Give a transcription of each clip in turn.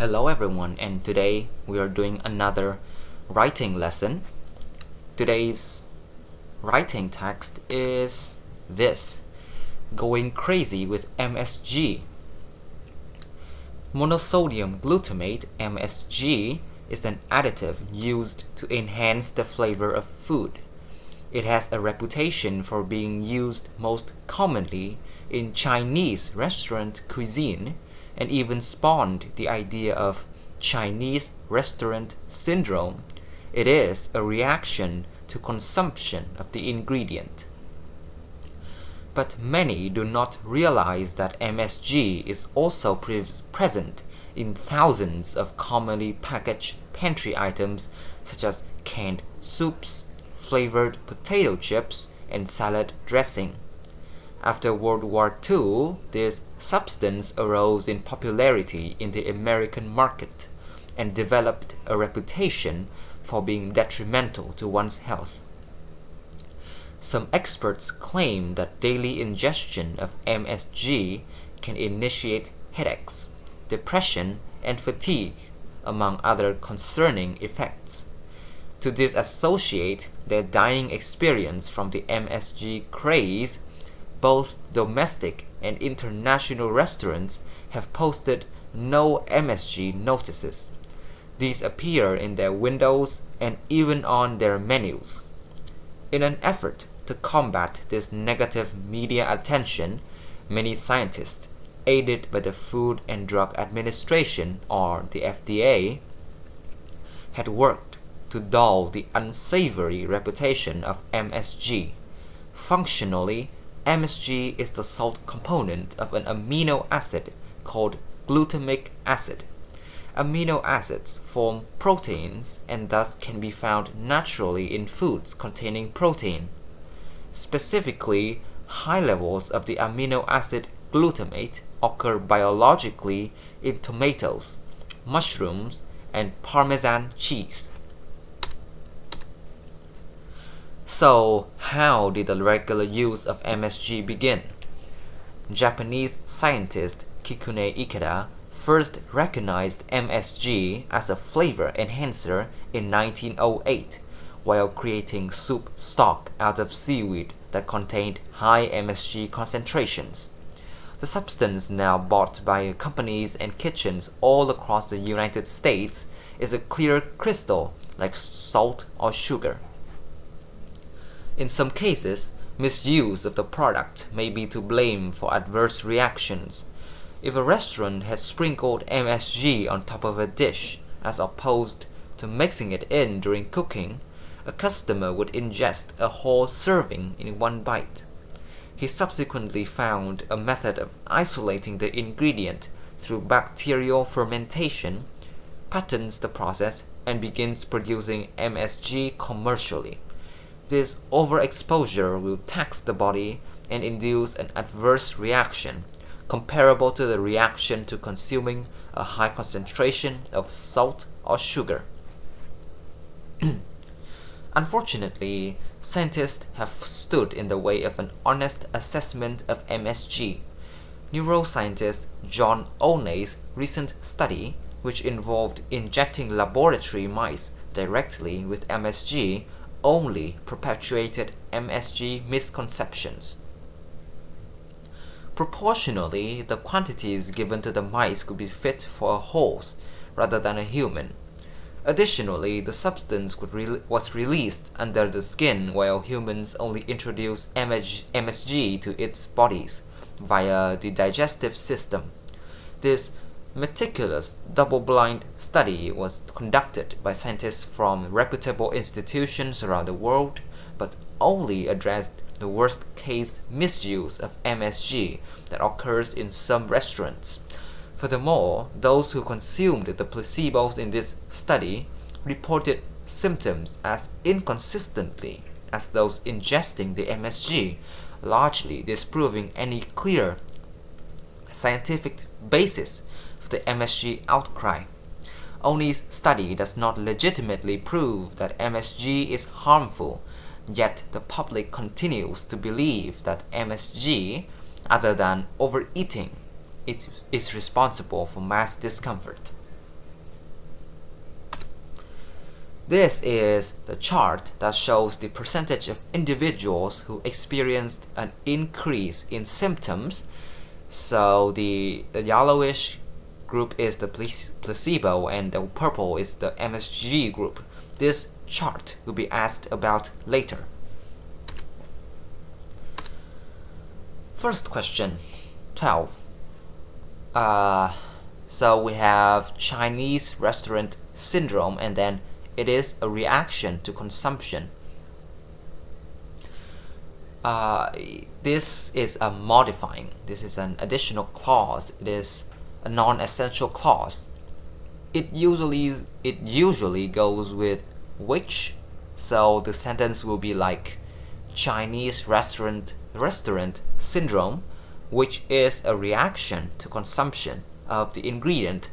Hello everyone, and today we are doing another writing lesson. Today's writing text is this: Going Crazy with MSG. Monosodium glutamate, MSG, is an additive used to enhance the flavor of food. It has a reputation for being used most commonly in Chinese restaurant cuisine, and even spawned the idea of Chinese restaurant syndrome. It is a reaction to consumption of the ingredient. But many do not realize that MSG is also present in thousands of commonly packaged pantry items such as canned soups, flavored potato chips, and salad dressing. After World War II, this substance arose in popularity in the American market and developed a reputation for being detrimental to one's health. Some experts claim that daily ingestion of MSG can initiate headaches, depression, and fatigue, among other concerning effects. To disassociate their dining experience from the MSG craze, both domestic and international restaurants have posted no MSG notices. These appear in their windows and even on their menus. In an effort to combat this negative media attention, many scientists, aided by the Food and Drug Administration or the FDA, had worked to dull the unsavory reputation of MSG. Functionally, MSG is the salt component of an amino acid called glutamic acid. Amino acids form proteins and thus can be found naturally in foods containing protein. Specifically, high levels of the amino acid glutamate occur biologically in tomatoes, mushrooms, and Parmesan cheese. So, how did the regular use of MSG begin? Japanese scientist Kikune Ikeda first recognized MSG as a flavor enhancer in 1908 while creating soup stock out of seaweed that contained high MSG concentrations. The substance, now bought by companies and kitchens all across the United States, is a clear crystal like salt or sugar. In some cases, misuse of the product may be to blame for adverse reactions. If a restaurant has sprinkled MSG on top of a dish, as opposed to mixing it in during cooking, a customer would ingest a whole serving in one bite. He subsequently found a method of isolating the ingredient through bacterial fermentation, patents the process, and begins producing MSG commercially. This overexposure will tax the body and induce an adverse reaction, comparable to the reaction to consuming a high concentration of salt or sugar. Unfortunately, scientists have stood in the way of an honest assessment of MSG. Neuroscientist John Olney's recent study, which involved injecting laboratory mice directly with MSG, only perpetuated MSG misconceptions. Proportionally, the quantities given to the mice could be fit for a horse rather than a human. Additionally, the substance was released under the skin while humans only introduce MSG to its bodies via the digestive system. This meticulous double-blind study was conducted by scientists from reputable institutions around the world, but only addressed the worst-case misuse of MSG that occurs in some restaurants. Furthermore, those who consumed the placebos in this study reported symptoms as inconsistently as those ingesting the MSG, largely disproving any clear scientific basis for the MSG outcry. Olney's study does not legitimately prove that MSG is harmful, yet the public continues to believe that MSG, other than overeating, is responsible for mass discomfort. This is the chart that shows the percentage of individuals who experienced an increase in symptoms. So the yellowish group is the placebo and the purple is the MSG group. This chart will be asked about later. First question, 12. So we have Chinese restaurant syndrome, and then it is a reaction to consumption. This is a modifying. This is an additional clause. It is a non-essential clause. It usually goes with which, so the sentence will be like Chinese restaurant syndrome, which is a reaction to consumption of the ingredient.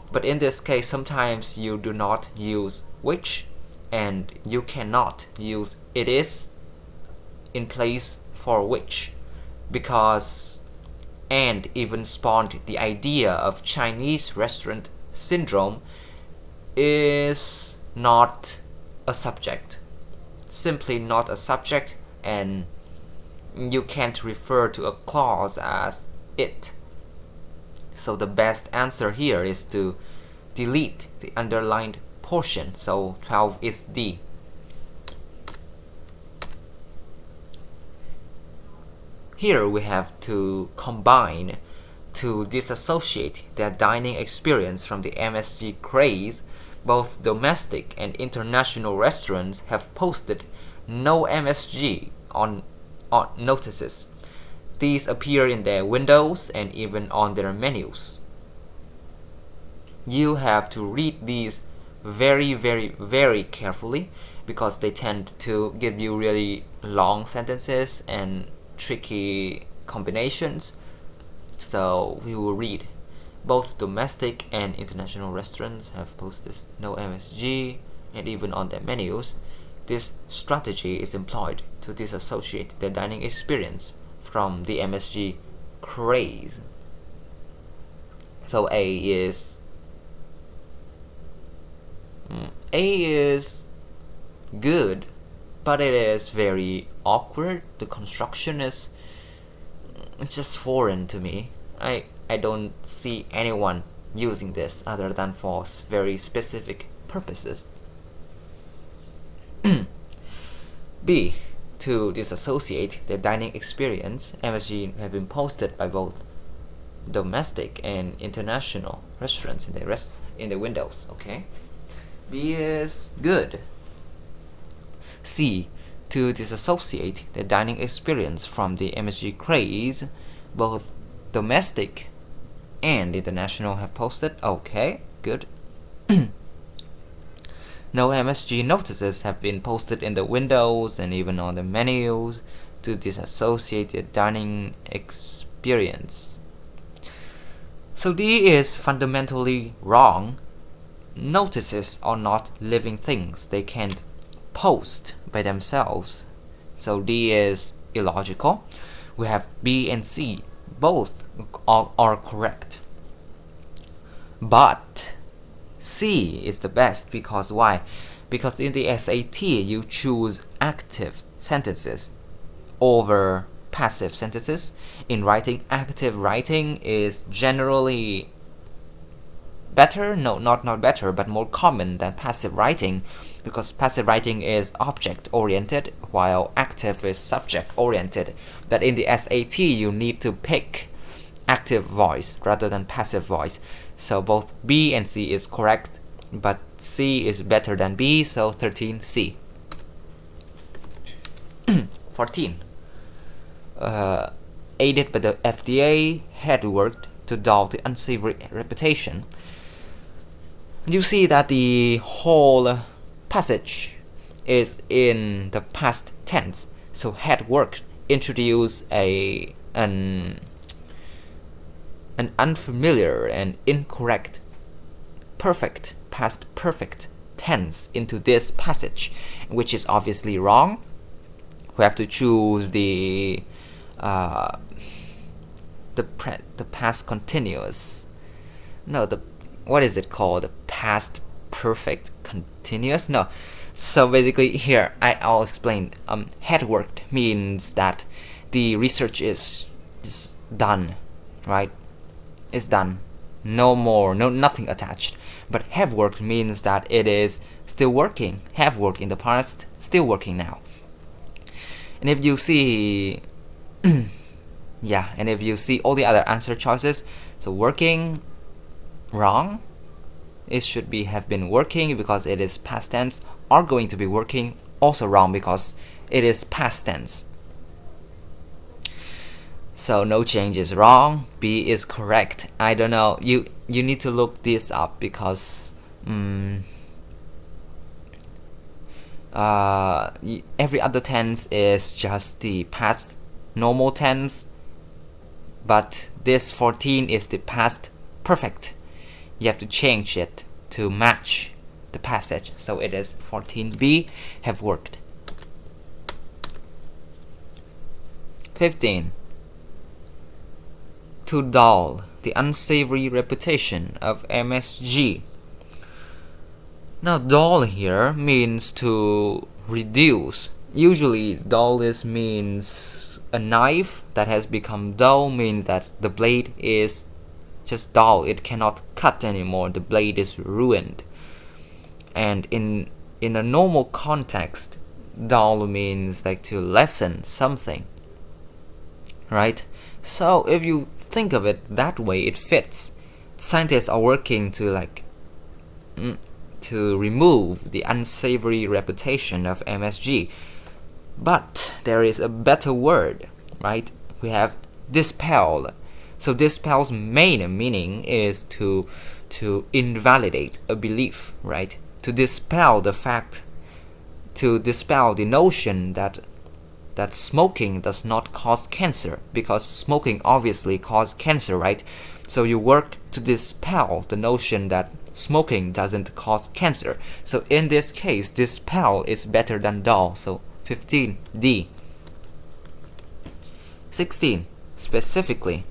But in this case, sometimes you do not use which, and you cannot use it is in place for which, because and even spawned the idea of Chinese restaurant syndrome is not a subject, simply not a subject, and you can't refer to a clause as it. So the best answer here is to delete the underlined portion. So 12 is D. Here we have to combine to disassociate their dining experience from the MSG craze. Both domestic and international restaurants have posted no MSG on notices. These appear in their windows and even on their menus. You have to read these very, very, very carefully because they tend to give you really long sentences and tricky combinations. So we will read. Both domestic and international restaurants have posted no MSG and even on their menus. This strategy is employed to disassociate the dining experience from the MSG craze. So A is good, but it is very awkward. The construction is just foreign to me. I don't see anyone using this other than for very specific purposes. B. To disassociate the dining experience, MSG have been posted by both domestic and international restaurants in the windows. Okay, B is good. C. To disassociate the dining experience from the MSG craze, both domestic and international have posted. Okay, good. No MSG notices have been posted in the windows and even on the menus to disassociate the dining experience. So D is fundamentally wrong. Notices are not living things. They can't post by themselves. So D is illogical. We have B and C. Both are correct. But C is the best because why? Because in the SAT you choose active sentences over passive sentences. In writing, active writing is generally better, not better, but more common than passive writing, because passive writing is object oriented while active is subject oriented. But in the SAT you need to pick active voice rather than passive voice. So both B and C is correct, but C is better than B, so 13C. 14. Aided by the FDA, had worked to dull the unsavory reputation. You see that the whole passage is in the past tense. So had worked introduce an unfamiliar and incorrect past perfect tense into this passage, which is obviously wrong. We have to choose the past continuous. No, what is it called? The past perfect continuous? No. So basically here I'll explain. Had worked means that the research is done, right? It's done. No more, nothing attached. But have worked means that it is still working. Have worked in the past, still working now. And if you see yeah, and if you see all the other answer choices, so working, wrong. It should have been working because it is past tense, or going to be working, also wrong because it is past tense. So no change is wrong. B is correct. I don't know. You need to look this up because every other tense is just the past normal tense, but this 14 is the past perfect. You have to change it to match the passage. So it is 14b, have worked. 15. To dull the unsavory reputation of MSG. Now dull here means to reduce. Usually dull means a knife that has become dull, means that the blade is just dull, it cannot cut anymore, the blade is ruined. And in a normal context, dull means like to lessen something, right? So if you think of it that way, it fits. Scientists are working to to remove the unsavory reputation of MSG, but there is a better word, right? We have dispel. So dispel's main meaning is to invalidate a belief, right? To dispel the fact, to dispel the notion that smoking does not cause cancer, because smoking obviously causes cancer, right? So you work to dispel the notion that smoking doesn't cause cancer. So in this case, dispel is better than dull. So 15D. 16. Specifically.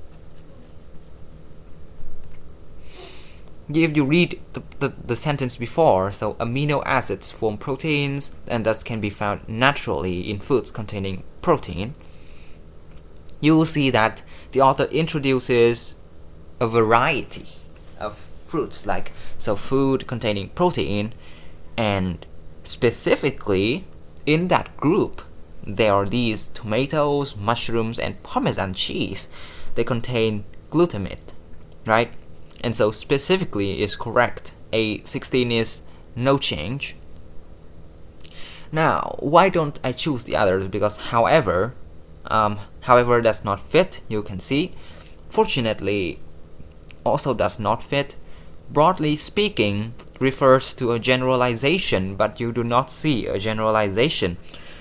If you read the sentence before, so amino acids form proteins and thus can be found naturally in foods containing protein, you will see that the author introduces a variety of fruits, like so food containing protein, and specifically in that group there are these tomatoes, mushrooms, and Parmesan cheese. They contain glutamate, right? And so specifically is correct. A16 is no change. Now, why don't I choose the others? Because however does not fit, you can see. Fortunately, also does not fit. Broadly speaking refers to a generalization, but you do not see a generalization.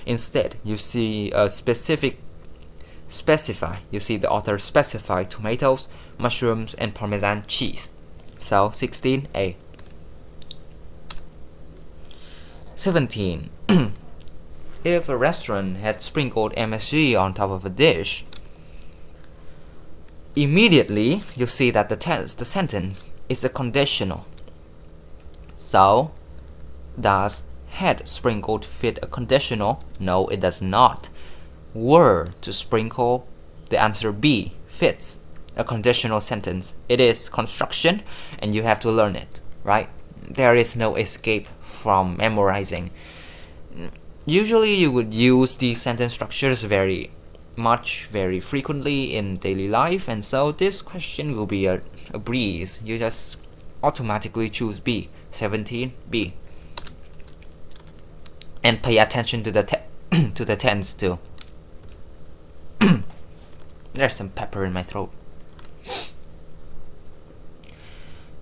Instead, you see a specify. You see the author specify tomatoes, mushrooms, and Parmesan cheese. So 16A. 17. If a restaurant had sprinkled MSG on top of a dish, immediately you see that the sentence is a conditional. So, does had sprinkled fit a conditional? No, it does not. Were to sprinkle, the answer B, fits a conditional sentence. It is construction and you have to learn it, right? There is no escape from memorizing. Usually you would use these sentence structures very frequently in daily life, and so this question will be a breeze. You just automatically choose B. 17B. And pay attention to the to the tense too. There's some pepper in my throat.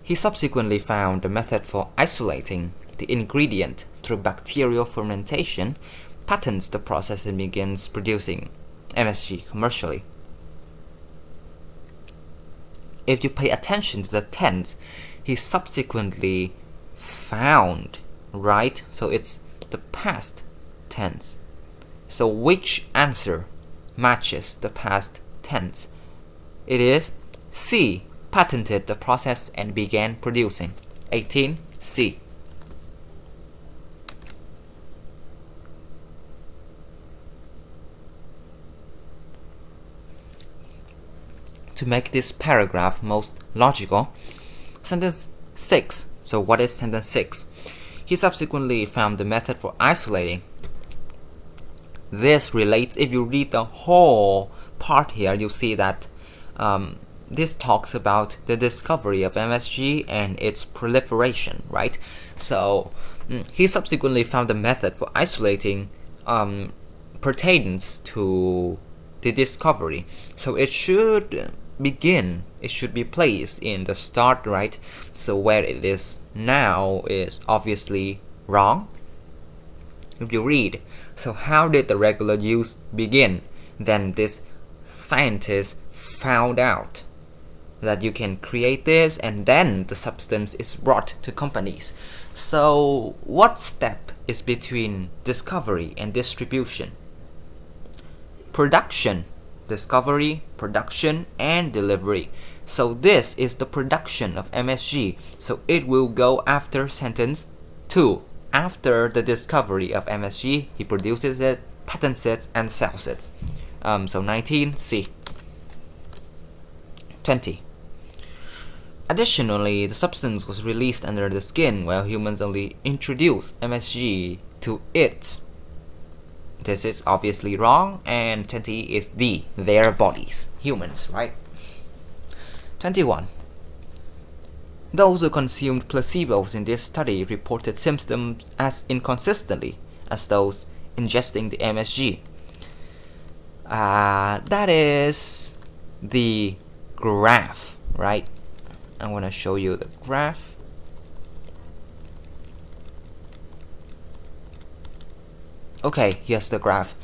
He subsequently found a method for isolating the ingredient through bacterial fermentation, patents the process, and begins producing MSG commercially. If you pay attention to the tense, he subsequently found, right? So it's the past tense. So which answer matches the past tense? It is C, patented the process and began producing. 18C. to make this paragraph most logical, sentence 6. So what is sentence 6? He subsequently found the method for isolating. This relates, if you read the whole part here, you'll see that this talks about the discovery of MSG and its proliferation, right? So he subsequently found the method for isolating pertains to the discovery. So it should be placed in the start, right? So where it is now is obviously wrong. If you read, so how did the regular use begin? Then this scientist found out that you can create this, and then the substance is brought to companies. So what step is between discovery and distribution? Production. Discovery, production, and delivery. So this is the production of MSG. So it will go after sentence 2. After the discovery of MSG, he produces it, patents it, and sells it. So 19C. 20. Additionally, the substance was released under the skin while humans only introduced MSG to it. This is obviously wrong, and 20 is D, their bodies, humans, right? 21. Those who consumed placebos in this study reported symptoms as inconsistently as those ingesting the MSG. That is the graph, right? I'm going to show you the graph. Okay, here's the graph.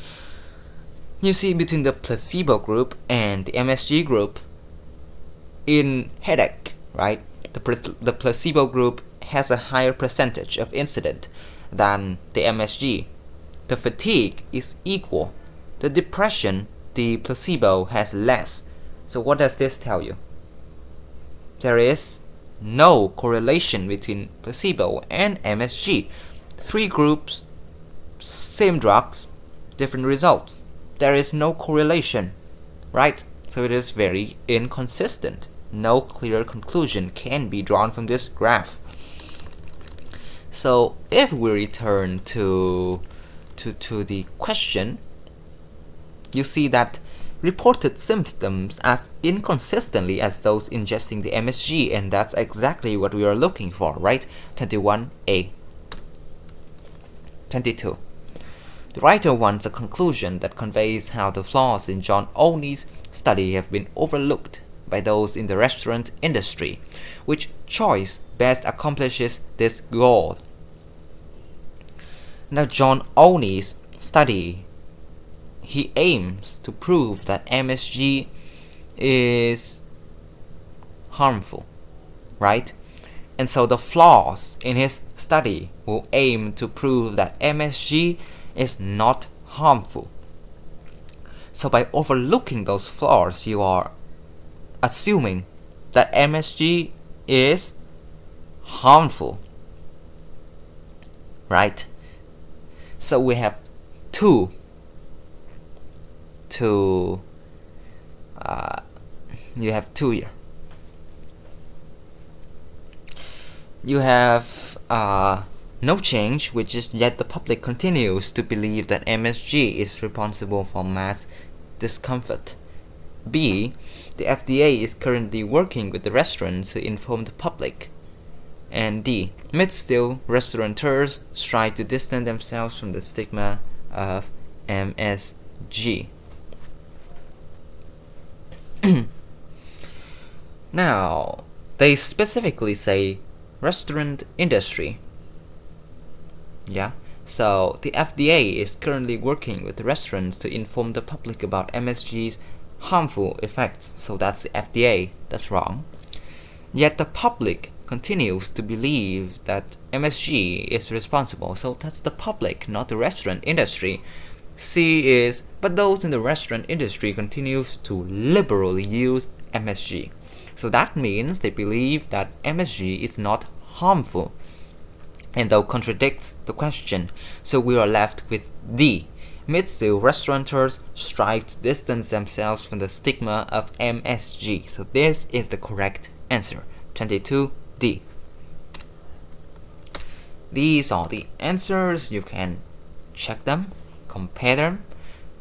You see between the placebo group and the MSG group, in headache, right? The placebo group has a higher percentage of incident than the MSG. The fatigue is equal. The depression, the placebo has less. So what does this tell you? There is no correlation between placebo and MSG. 3 groups, same drugs, different results. There is no correlation, right? So it is very inconsistent. No clear conclusion can be drawn from this graph. So if we return to the question, you see that reported symptoms as inconsistently as those ingesting the MSG, and that's exactly what we are looking for, right? 21A. 22. The writer wants a conclusion that conveys how the flaws in John Olney's study have been overlooked by those in the restaurant industry. Which choice best accomplishes this goal? Now, John Olney's study, he aims to prove that MSG is harmful, right? And so the flaws in his study will aim to prove that MSG is not harmful. So by overlooking those flaws, you are assuming that MSG is harmful, right? So we have two you have two here. You have no change, which is yet the public continues to believe that MSG is responsible for mass discomfort. B. The FDA is currently working with the restaurants to inform the public. And D. Mid still, restaurateurs strive to distance themselves from the stigma of MSG. Now, they specifically say restaurant industry. Yeah, so the FDA is currently working with the restaurants to inform the public about MSG's harmful effects. So that's the FDA. That's wrong. Yet the public continues to believe that MSG is responsible. So that's the public, not the restaurant industry. C is, but those in the restaurant industry continues to liberally use MSG. So that means they believe that MSG is not harmful, and that contradicts the question. So we are left with D. Mid-still restaurateurs strive to distance themselves from the stigma of MSG. So this is the correct answer, 22D. These are the answers. You can check them, compare them,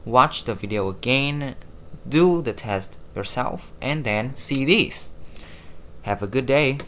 watch the video again, do the test yourself, and then see these. Have a good day.